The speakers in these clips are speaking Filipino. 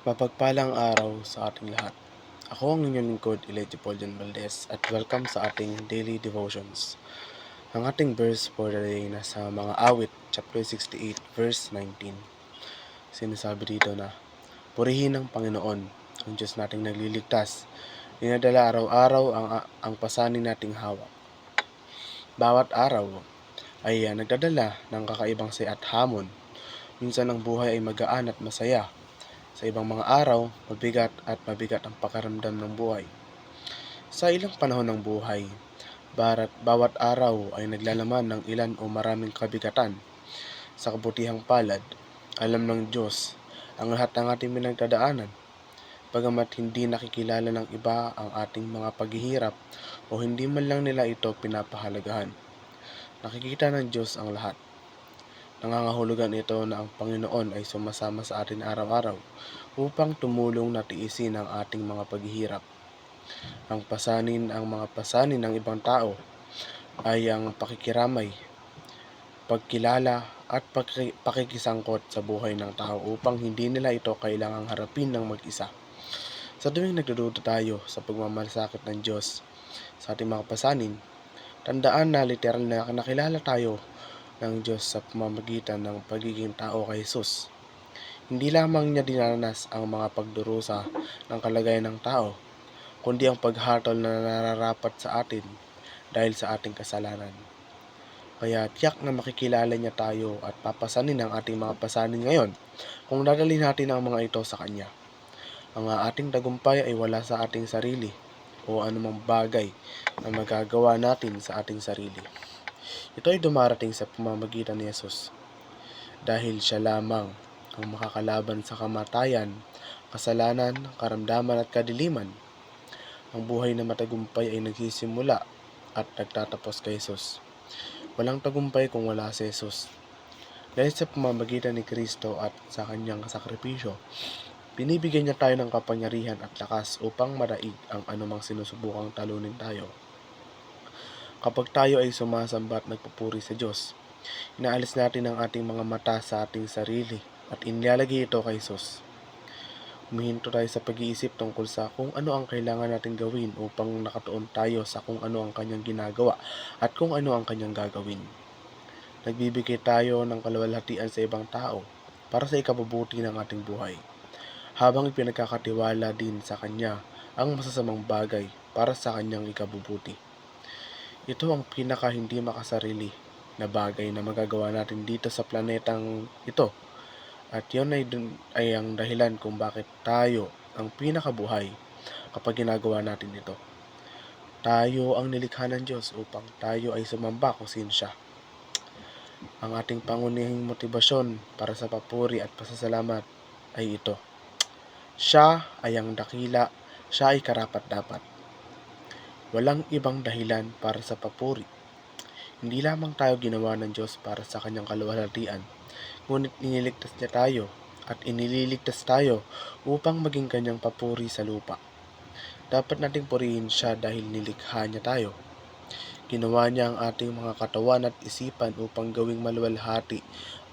Mapagpalang araw sa ating lahat. Ako ang inyong lingkod, Elijah Paul Jan Valdez, at welcome sa ating daily devotions. Ang ating verse for the day na sa mga awit, chapter 68, verse 19. Sinasabi dito na, purihin ng Panginoon, ang Diyos nating nagliligtas. Dinadala araw-araw ang pasanin nating hawak. Bawat araw ay nagdadala ng kakaibang saya at hamon. Minsan ang buhay ay magaan at masaya. Sa ibang mga araw, mabigat ang pakaramdam ng buhay. Sa ilang panahon ng buhay, bawat araw ay naglalaman ng ilan o maraming kabigatan. Sa kabutihang palad, alam ng Diyos ang lahat ng ating pinagdadaanan. Bagamat hindi nakikilala ng iba ang ating mga paghihirap o hindi man lang nila ito pinapahalagahan, nakikita ng Diyos ang lahat. Nangangahulugan ito na ang Panginoon ay sumasama sa atin araw-araw upang tumulong na tiisin ang ating mga paghihirap. Ang mga pasanin ng ibang tao ay ang pakikiramay, pagkilala at pakikisangkot sa buhay ng tao upang hindi nila ito kailangang harapin ng mag-isa. Sa tuwing nagdududa tayo sa pagmamalasakit ng Diyos sa ating mga pasanin, tandaan na literal na nakilala tayo ng Diyos sa pamamagitan ng pagiging tao kay Jesus. Hindi lamang niya dinanas ang mga pagdurusa ng kalagayan ng tao, kundi ang paghatol na nararapat sa atin dahil sa ating kasalanan. Kaya tiyak na makikilala niya tayo at papasanin ang ating mga pasanin ngayon kung dadalhin natin ang mga ito sa Kanya. Ang ating tagumpay ay wala sa ating sarili o anumang bagay na magagawa natin sa ating sarili. Ito ay dumarating sa pamamagitan ni Jesus dahil siya lamang ang makakalaban sa kamatayan, kasalanan, karamdaman at kadiliman. Ang buhay na matagumpay ay nagsisimula at nagtatapos kay Jesus. Walang tagumpay kung wala si Jesus. Dahil sa pamamagitan ni Kristo at sa kanyang sakripisyo, binibigyan niya tayo ng kapangyarihan at lakas upang madaig ang anumang sinusubukang talunin tayo. Kapag tayo ay sumasamba at nagpupuri sa Diyos, inaalis natin ang ating mga mata sa ating sarili at inilalagay ito kay Jesus. Humihinto tayo sa pag-iisip tungkol sa kung ano ang kailangan natin gawin upang nakatuon tayo sa kung ano ang kanyang ginagawa at kung ano ang kanyang gagawin. Nagbibigay tayo ng kaluwalhatian sa ibang tao para sa ikabubuti ng ating buhay, habang ipinagkakatiwala din sa kanya ang masasamang bagay para sa kanyang ikabubuti. Ito ang pinaka hindi makasarili na bagay na magagawa natin dito sa planetang ito. At yun ay ang dahilan kung bakit tayo ang pinakabuhay kapag ginagawa natin ito. Tayo ang nilikha ng Diyos upang tayo ay sumamba kung sino siya. Ang ating pangunahing motibasyon para sa papuri at pasasalamat ay ito. Siya ay ang dakila, siya ay karapat-dapat. Walang ibang dahilan para sa papuri. Hindi lamang tayo ginawa ng Diyos para sa kanyang kaluwalhatian, ngunit iniligtas niya tayo at inililigtas tayo upang maging kanyang papuri sa lupa. Dapat nating purihin siya dahil nilikha niya tayo. Ginawa niya ang ating mga katawan at isipan upang gawing maluwalhati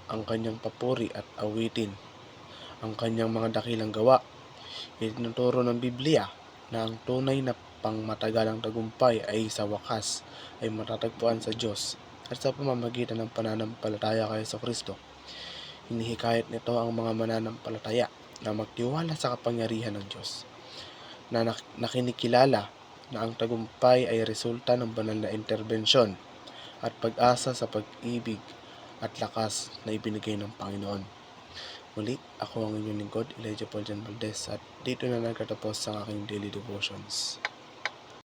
ang kanyang papuri at awitin. Ang kanyang mga dakilang gawa. Itinuturo ng Biblia na ang tunay na pangmatagalang tagumpay ay sa wakas ay matatagpuan sa Diyos at sa pamamagitan ng pananampalataya kay Kristo. Hinihikayat nito ang mga mananampalataya na magtiwala sa kapangyarihan ng Diyos, na nakinikilala na ang tagumpay ay resulta ng banal na interbensyon at pag-asa sa pag-ibig at lakas na ibinigay ng Panginoon. Muli, ako ang inyong lingkod, Elijah Paul Jan Valdez, at dito na nagtatapos ang aking daily devotions.